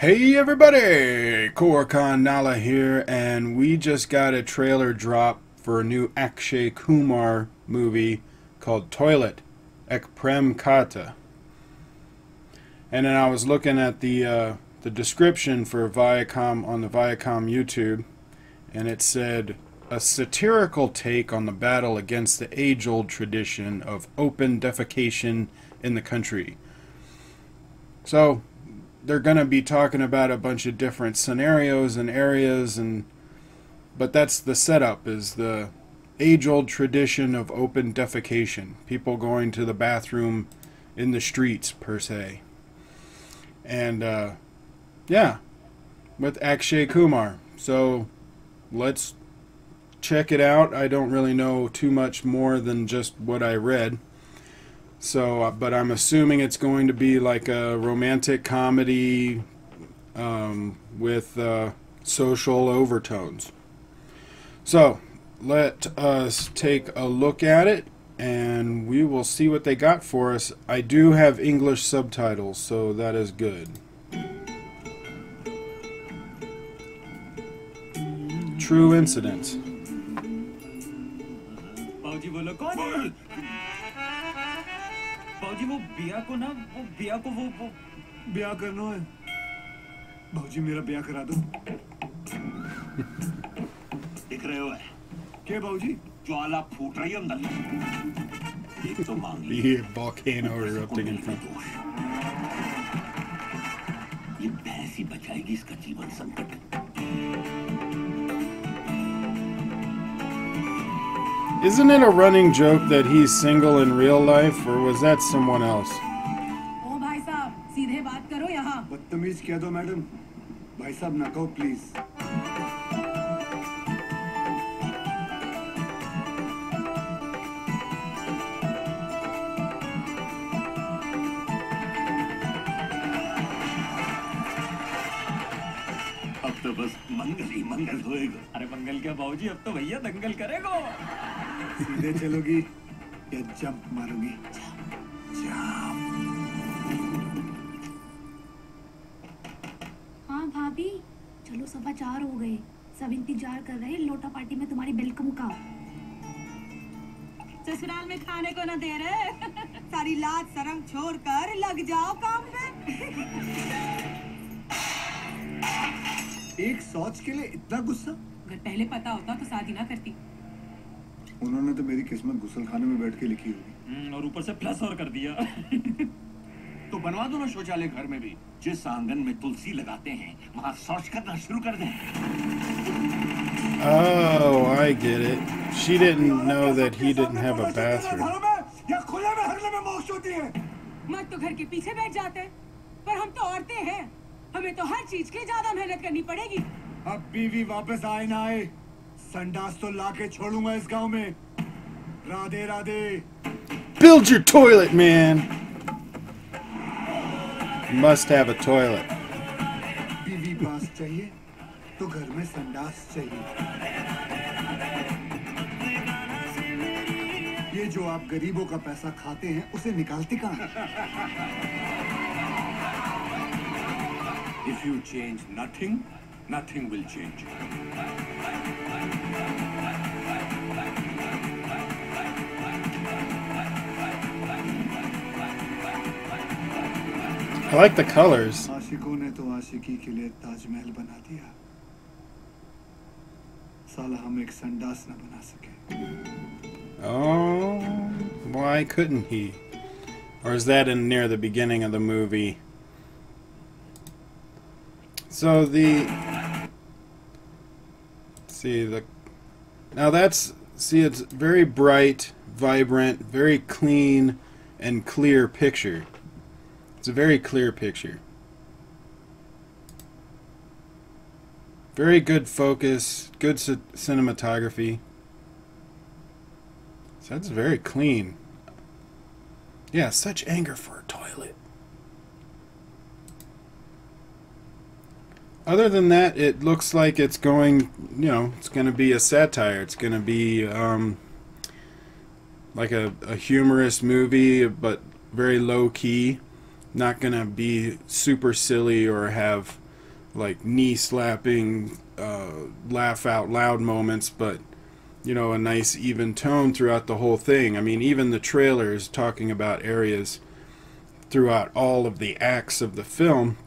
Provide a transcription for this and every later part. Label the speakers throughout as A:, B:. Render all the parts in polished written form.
A: Hey everybody! Koricon Nala here, and we just got a trailer drop for a new Akshay Kumar movie called Toilet, Ek Prem Katha. And then I was looking at the description for Viacom on the Viacom YouTube, and it said a satirical take on the battle against the age-old tradition of open defecation in the country. So they're going to be talking about a bunch of different scenarios and areas, but that's the setup, is the age-old tradition of open defecation, people going to the bathroom in the streets per se. And yeah, with Akshay Kumar. So let's check it out. I don't really know too much more than just what I read. So, but I'm assuming it's going to be like a romantic comedy with social overtones. So, let us take a look at it, and we will see what they got for us. I do have English subtitles, so that is good. True incidents.
B: भाजी वो बिया को बिया करना है। भाजी मेरा बिया करा दो।
C: दिख रहे हो है?
B: क्या भाजी?
C: ज्वाला फूट रही है अंदर। एक तो मांग ली।
A: The volcano erupting in front.
C: ये भैंस ही बचाएगी इसका जीवन संकट।
A: Isn't it a running joke that he's single in real life, or was that someone else?
D: ओ भाई साहब, सीधे बात करो यहाँ।
B: बदतमीज कह दो मैडम। भाई साहब ना कहो प्लीज।
C: अब तो बस मंगल ही मंगल होएगा।
B: अरे मंगल क्या बाबूजी, अब तो भैया दंगल करेगा। सीधे चलोगी या जंप मारोगी?
D: हाँ भाभी, चलो 4:15 हो गए। सब इंतजार कर रहे हैं लोटा पार्टी में तुम्हारी वेलकम का। ससुराल में खाने को न दे रहे। सारी लाज शर्म छोड़कर लग जाओ काम में।
B: एक सोच के लिए इतना गुस्सा?
D: अगर पहले पता होता तो शादी ना करती।
B: उन्होंने तो मेरी किस्मत गुसल खाने में बैठ के लिखी होगी।
E: और ऊपर से प्लस और कर दिया।
C: तो बनवा दो ना शौचालय घर में भी। जिस आंगन में तुलसी लगाते हैं वहाँ शौच करना शुरू कर दें।
A: Oh, I get it. She didn't know that he didn't have a bathroom.
B: या खुले में हगले में मौज होती है।
D: मत तो घर के पीछे बैठ जाते, पर हम तो औरतें हैं, हमें तो हर चीज के लिए ज्यादा मेहनत करनी पड़ेगी।
B: अब बीवी वापस आए ना आए, संडास तो लाके छोड़ूंगा इस गांव में। Radhe Radhe.
A: Build your toilet, man. You must have a toilet.
B: बीवी पास चाहिए तो घर में संडास चाहिए। ये जो आप गरीबों का पैसा खाते हैं उसे निकालते कहाँ?
C: If you change nothing, nothing will change.
A: I like the colors.
B: आशिकों ने तो आशिकी के लिए ताजमहल बना दिया। साला हम एक संडास न बना सके।
A: Oh, why couldn't he? Or is that in near the beginning of the movie? So it's very bright, vibrant, very clean and clear picture. It's a very clear picture. Very good focus, good cinematography. So that's very clean. Yeah, such anger for a toilet. Other than that, it looks like it's going, it's going to be a satire. It's going to be like a humorous movie, but very low key. Not gonna be super silly or have like knee slapping, laugh out loud moments, but you know, a nice even tone throughout the whole thing. I mean, even the trailer is talking about areas throughout all of the acts of the film,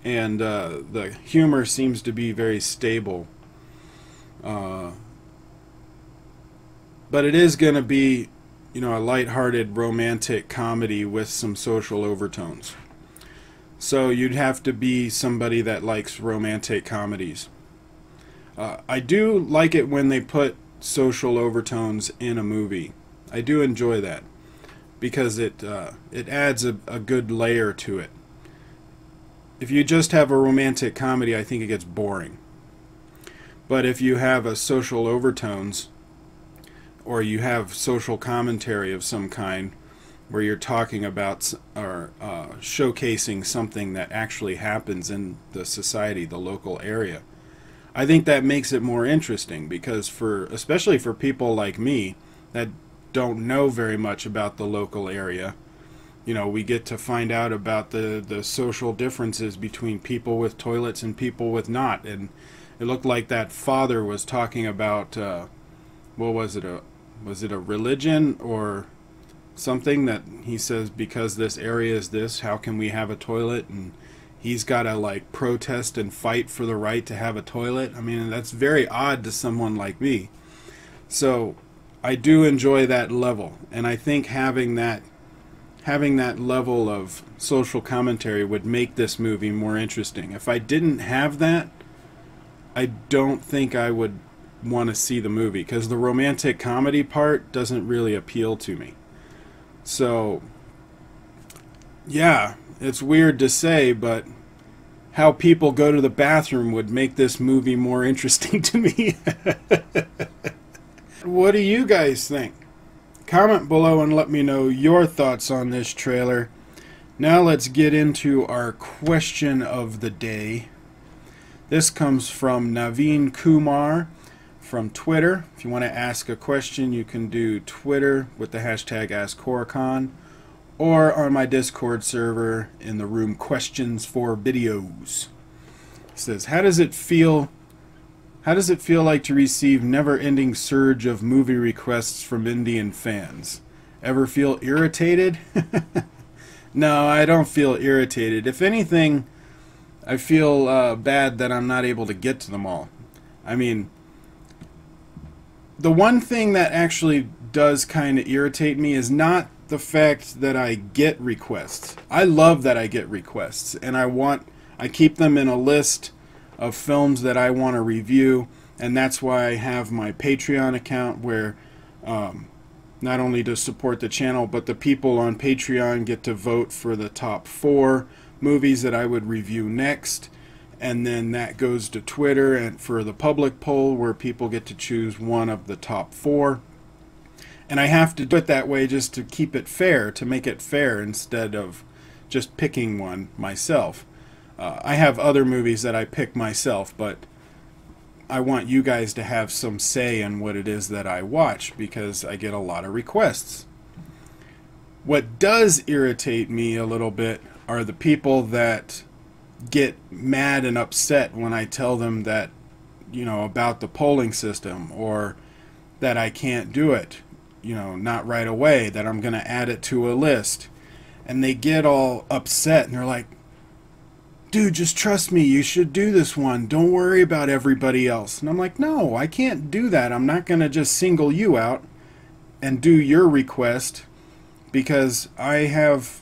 A: and the humor seems to be very stable. But it is going to be, you know, a lighthearted romantic comedy with some social overtones. So you'd have to be somebody that likes romantic comedies. I do like it when they put social overtones in a movie. I do enjoy that because it adds a good layer to it. If you just have a romantic comedy, I think it gets boring. But if you have a social overtones, or you have social commentary of some kind, where you're talking about or showcasing something that actually happens in the society, the local area, I think that makes it more interesting, because especially for people like me that don't know very much about the local area, you know, we get to find out about the social differences between people with toilets and people with not. And it looked like that father was talking about, what was it, was it a religion or something, that he says, because this area is this, how can we have a toilet? And he's got to like protest and fight for the right to have a toilet. I mean, that's very odd to someone like me. So I do enjoy that level, and I think having that level of social commentary would make this movie more interesting. If I didn't have that, I don't think I would want to see the movie, because the romantic comedy part doesn't really appeal to me. So yeah, it's weird to say, but how people go to the bathroom would make this movie more interesting to me. What do you guys think? Comment below and let me know your thoughts on this trailer. Now let's get into our question of the day. This comes from Naveen Kumar from Twitter. If you want to ask a question, you can do Twitter with the hashtag #AskKoricon, or on my Discord server in the room Questions for Videos. It says, how does it feel like to receive never-ending surge of movie requests from Indian fans? Ever feel irritated? No, I don't feel irritated. If anything, I feel bad that I'm not able to get to them all. I mean, the one thing that actually does kind of irritate me is not the fact that I get requests. I love that I get requests, and I keep them in a list of films that I want to review, and that's why I have my Patreon account, where not only to support the channel, but the people on Patreon get to vote for the top 4 movies that I would review next, and then that goes to Twitter and for the public poll, where people get to choose one of the top 4. And I have to do it that way just to keep it fair, to make it fair, instead of just picking one myself. I have other movies that I pick myself, but I want you guys to have some say in what it is that I watch, because I get a lot of requests. What does irritate me a little bit are the people that get mad and upset when I tell them that, you know, about the polling system, or that I can't do it, you know, not right away, that I'm going to add it to a list. And they get all upset and they're like, dude, just trust me, you should do this one. Don't worry about everybody else. And I'm like, no, I can't do that. I'm not going to just single you out and do your request, because I have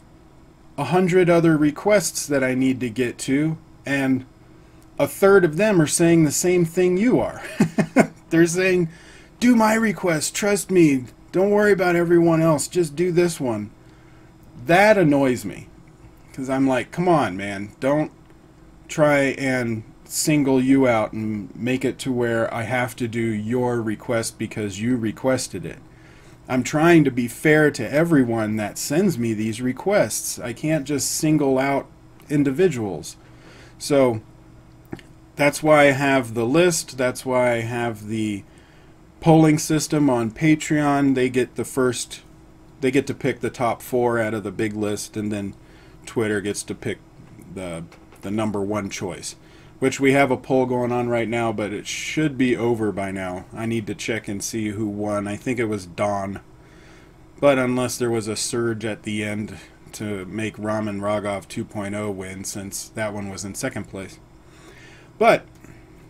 A: 100 other requests that I need to get to, and a third of them are saying the same thing you are. They're saying, do my request, trust me, don't worry about everyone else, just do this one. That annoys me, because I'm like, come on, man, don't try and single you out and make it to where I have to do your request because you requested it. I'm trying to be fair to everyone that sends me these requests. I can't just single out individuals. So that's why I have the list. That's why I have the polling system on Patreon. They get to pick the top 4 out of the big list, and then Twitter gets to pick the number 1 choice. which we have a poll going on right now, but it should be over by now. I need to check and see who won. I think it was Dawn. But unless there was a surge at the end to make Ramen Ragov 2.0 win, since that one was in second place. But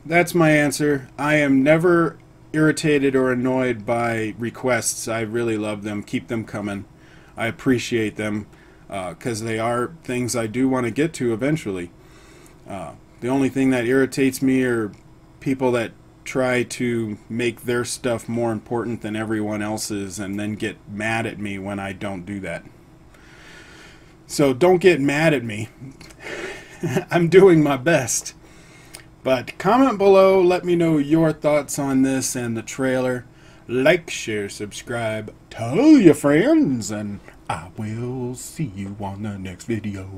A: that's my answer. I am never irritated or annoyed by requests. I really love them. Keep them coming. I appreciate them because they are things I do want to get to eventually. The only thing that irritates me are people that try to make their stuff more important than everyone else's and then get mad at me when I don't do that. So don't get mad at me. I'm doing my best. But comment below, let me know your thoughts on this and the trailer. Like, share, subscribe, tell your friends, and I will see you on the next video.